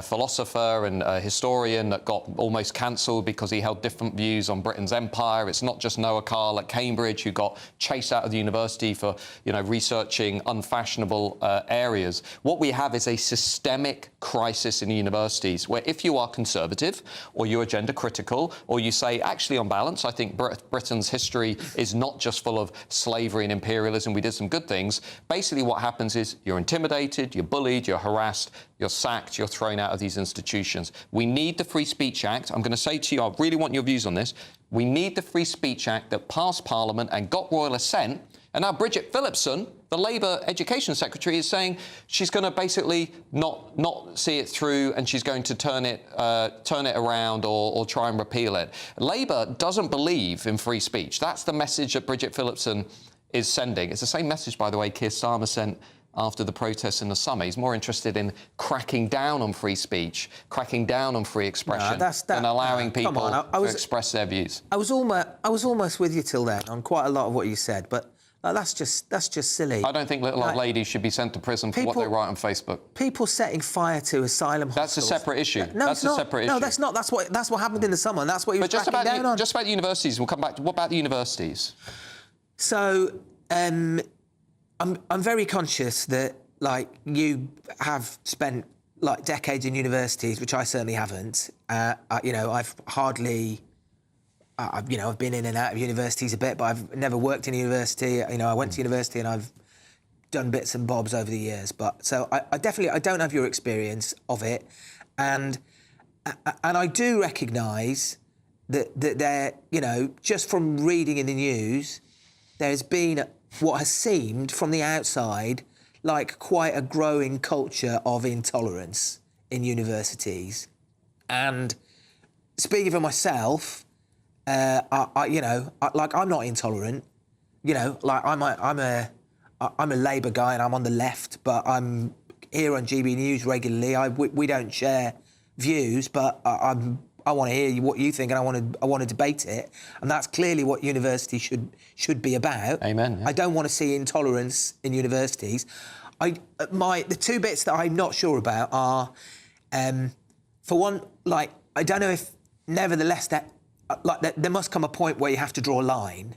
philosopher and historian that got almost cancelled because he held different views on Britain's empire. It's not just Noah Carl at Cambridge who got chased out of the university for, researching unfashionable areas. What we have is a systemic crisis in universities where if you are conservative or you're gender critical or you say, actually, on balance, I think Britain's history is not just full of slavery and imperialism, we did some good things. Basically, what happens is you're intimidated, you're bullied, you're harassed, you're sacked, you're thrown out of these institutions. We need the Free Speech Act. I'm going to say to you, I really want your views on this. We need the Free Speech Act that passed Parliament and got royal assent. And now Bridget Phillipson, the Labour Education Secretary, is saying she's going to basically not see it through and she's going to turn it around or try and repeal it. Labour doesn't believe in free speech. That's the message that Bridget Phillipson is sending. It's the same message, by the way, Keir Starmer sent after the protests in the summer. He's more interested in cracking down on free speech, cracking down on free expression, than allowing people to express their views. I was almost with you till then on quite a lot of what you said, but that's just silly. I don't think little old ladies should be sent to prison for what they write on Facebook. People setting fire to asylum hostels. That's a separate issue. No, that's a separate issue. No, that's not. That's what happened in the summer, and that's what he was cracking down on. Just about the universities, we'll come back to. What about the universities? So, I'm very conscious that, you have spent, decades in universities, which I certainly haven't. I've hardly... I've been in and out of universities a bit, but I've never worked in a university. I went to university and I've done bits and bobs over the years. But so I don't have your experience of it, and I do recognise that there, just from reading in the news, there's been what has seemed from the outside like quite a growing culture of intolerance in universities. And speaking for myself. I'm not intolerant, I'm a Labour guy and I'm on the left, but I'm here on GBNews regularly. We don't share views, but I want to hear what you think and I want to debate it, and that's clearly what university should be about. Amen. Yeah. I don't want to see intolerance in universities. The two bits that I'm not sure about are, for one, I don't know if nevertheless that. There must come a point where you have to draw a line.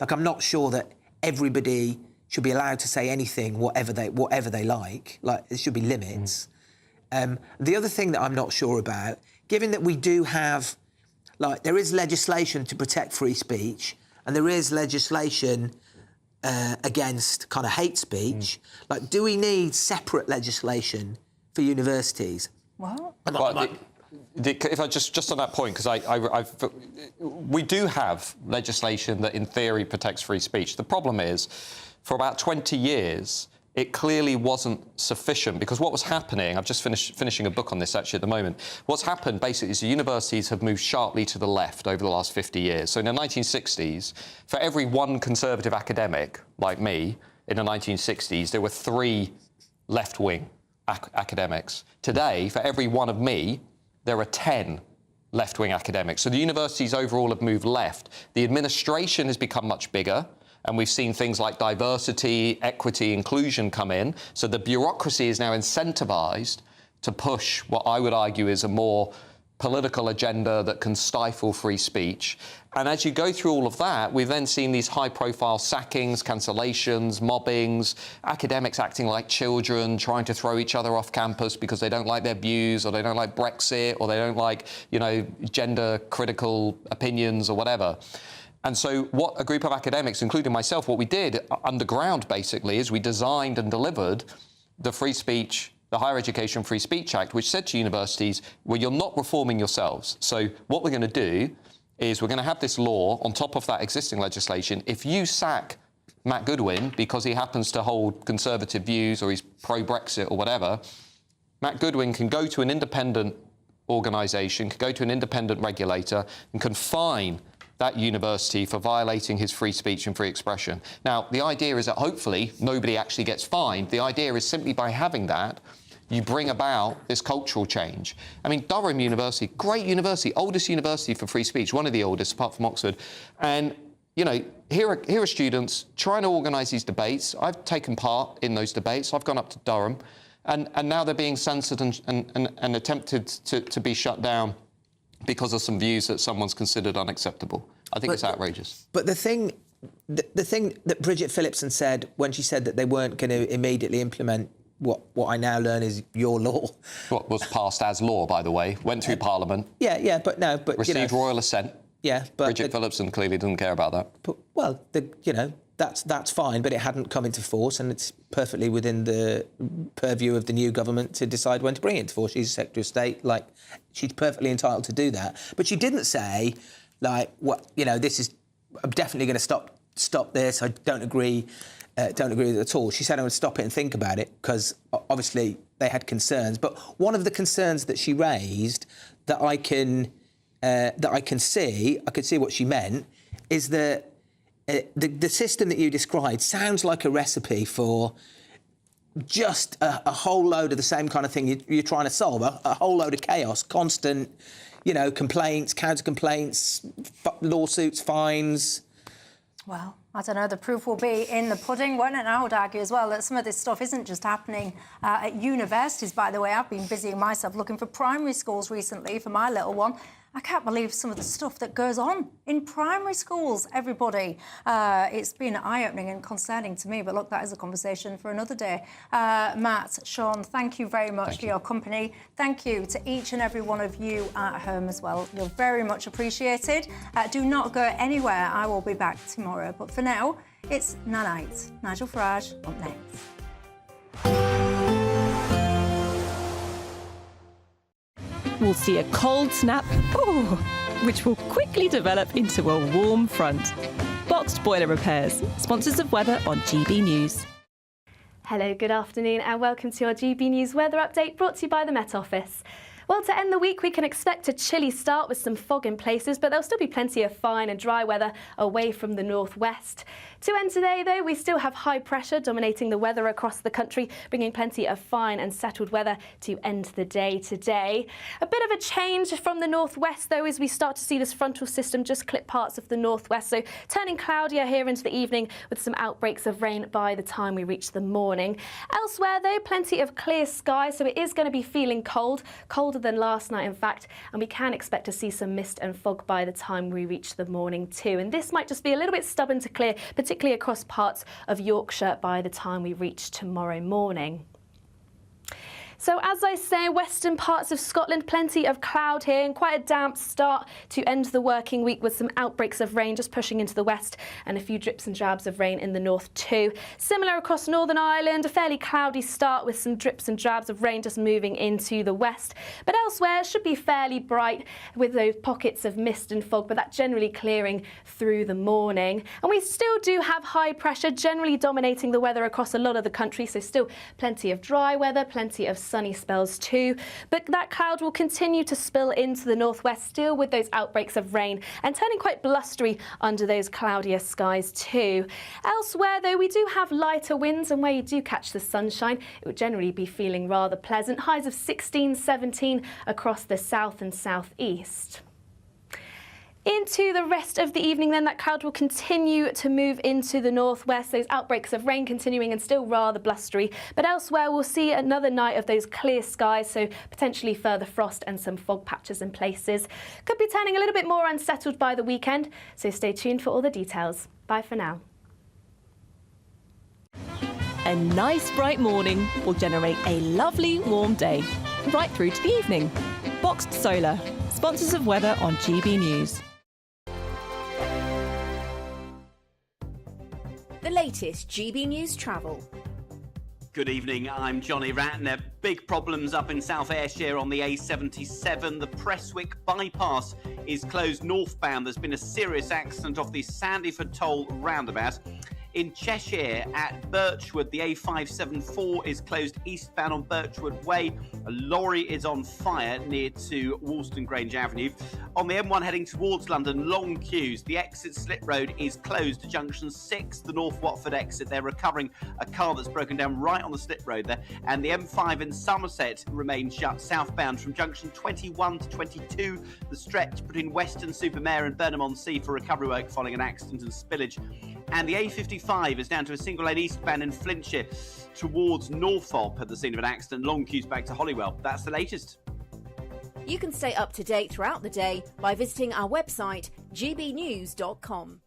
I'm not sure that everybody should be allowed to say anything, whatever they like. There should be limits. The other thing that I'm not sure about, given that we do have, there is legislation to protect free speech, and there is legislation against kind of hate speech. Do we need separate legislation for universities? What? If I just on that point, because we do have legislation that in theory protects free speech. The problem is, for about 20 years, it clearly wasn't sufficient, because what was happening, I've just finishing a book on this actually at the moment, what's happened basically is the universities have moved sharply to the left over the last 50 years. So in the 1960s, for every one conservative academic, like me, in the 1960s, there were 3 left-wing academics. Today, for every one of me, there are 10 left-wing academics. So the universities overall have moved left. The administration has become much bigger, and we've seen things like diversity, equity, inclusion come in. So the bureaucracy is now incentivised to push what I would argue is a more political agenda that can stifle free speech. And as you go through all of that, we've then seen these high-profile sackings, cancellations, mobbings, academics acting like children, trying to throw each other off campus because they don't like their views, or they don't like Brexit, or they don't like, gender-critical opinions or whatever. And so what a group of academics, including myself, what we did underground, basically, is we designed and delivered the free speech, the Higher Education Free Speech Act, which said to universities, well, you're not reforming yourselves. So what we're going to do is we're going to have this law on top of that existing legislation. If you sack Matt Goodwin because he happens to hold conservative views or he's pro-Brexit or whatever, Matt Goodwin can go to an independent organisation, can go to an independent regulator and can fine that university for violating his free speech and free expression. Now, the idea is that hopefully nobody actually gets fined. The idea is simply by having that, you bring about this cultural change. I mean, Durham University, great university, oldest university for free speech, one of the oldest, apart from Oxford. And, you know, here are students trying to organise these debates. I've taken part in those debates. I've gone up to Durham. And now they're being censored and attempted to be shut down because of some views that someone's considered unacceptable. I think it's outrageous. But the thing that Bridget Phillipson said when she said that they weren't going to immediately implement what I now learn is your law. What was passed as law, by the way, went through Parliament. Yeah, but received royal assent. Yeah, but Bridget Phillipson clearly didn't care about that. But, well, that's fine, but it hadn't come into force, and it's perfectly within the purview of the new government to decide when to bring it into force. She's Secretary of State, like, she's perfectly entitled to do that. But she didn't say, like, what, you know, this is, I'm definitely going to stop this. I don't agree with it at all. She said I would stop it and think about it because obviously they had concerns. But one of the concerns that she raised that I can see what she meant, is that the system that you described sounds like a recipe for just a whole load of the same kind of thing you're trying to solve, a whole load of chaos, constant, you know, complaints, counter-complaints, lawsuits, fines. Well, I don't know, the proof will be in the pudding, won't it? And I would argue as well that some of this stuff isn't just happening at universities, by the way. I've been busying myself looking for primary schools recently for my little one. I can't believe some of the stuff that goes on in primary schools, everybody. It's been eye-opening and concerning to me, but look, that is a conversation for another day. Matt, Sean, thank you very much for your company. Thank you to each and every one of you at home as well. You're very much appreciated. Do not go anywhere. I will be back tomorrow. But for now, it's night. Nigel Farage up next. We'll see a cold snap, which will quickly develop into a warm front. Boxed Boiler Repairs, sponsors of weather on GB News. Hello, good afternoon and welcome to your GB News weather update brought to you by the Met Office. Well, to end the week, we can expect a chilly start with some fog in places, but there'll still be plenty of fine and dry weather away from the northwest. To end today, though, we still have high pressure dominating the weather across the country, bringing plenty of fine and settled weather to end the day today. A bit of a change from the northwest, though, as we start to see this frontal system just clip parts of the northwest, so turning cloudier here into the evening with some outbreaks of rain by the time we reach the morning. Elsewhere, though, plenty of clear skies, so it is going to be feeling cold, colder than last night, in fact, and we can expect to see some mist and fog by the time we reach the morning too. And this might just be a little bit stubborn to clear, particularly across parts of Yorkshire by the time we reach tomorrow morning. So as I say, western parts of Scotland, plenty of cloud here and quite a damp start to end the working week with some outbreaks of rain just pushing into the west and a few drips and drabs of rain in the north too. Similar across Northern Ireland, a fairly cloudy start with some drips and drabs of rain just moving into the west. But elsewhere, it should be fairly bright with those pockets of mist and fog, but that generally clearing through the morning. And we still do have high pressure generally dominating the weather across a lot of the country, so still plenty of dry weather, plenty of sunny spells too, but that cloud will continue to spill into the northwest still with those outbreaks of rain and turning quite blustery under those cloudier skies too. Elsewhere though, we do have lighter winds, and where you do catch the sunshine, it would generally be feeling rather pleasant. Highs of 16, 17 across the south and southeast. Into the rest of the evening then, that cloud will continue to move into the northwest, those outbreaks of rain continuing and still rather blustery. But elsewhere we'll see another night of those clear skies, so potentially further frost and some fog patches in places. Could be turning a little bit more unsettled by the weekend, so stay tuned for all the details. Bye for now. A nice bright morning will generate a lovely warm day, right through to the evening. Boxed Solar, sponsors of weather on GB News. The latest GB News travel. Good evening, I'm Johnny Ratner. Big problems up in South Ayrshire on the A77. The Prestwick bypass is closed northbound. There's been a serious accident off the Sandyford Toll roundabout. In Cheshire at Birchwood, the A574 is closed eastbound on Birchwood Way. A lorry is on fire near to Wollstonegrange Avenue. On the M1 heading towards London, long queues. The exit Slip Road is closed to junction 6, the North Watford exit. They're recovering a car that's broken down right on the Slip Road there. And the M5 in Somerset remains shut southbound from junction 21 to 22, the stretch between Weston-super-Mare and Burnham-on-Sea for recovery work following an accident and spillage. And the A55 is down to a single lane eastbound in Flintshire towards Norfolk at the scene of an accident. Long queues back to Holywell. That's the latest. You can stay up to date throughout the day by visiting our website, gbnews.com.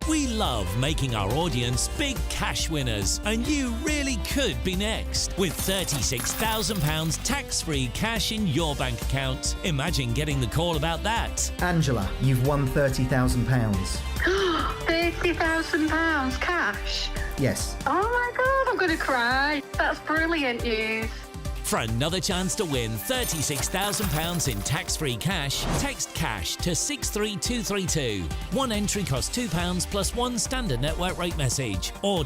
We love making our audience big cash winners, and you really could be next. With £36,000 tax-free cash in your bank account. Imagine getting the call about that. Angela, you've won £30,000. £30,000 cash? Yes. Oh my God, I'm going to cry. That's brilliant news. For another chance to win £36,000 in tax-free cash, text cash to 63232. One entry costs £2 plus one standard network rate message, or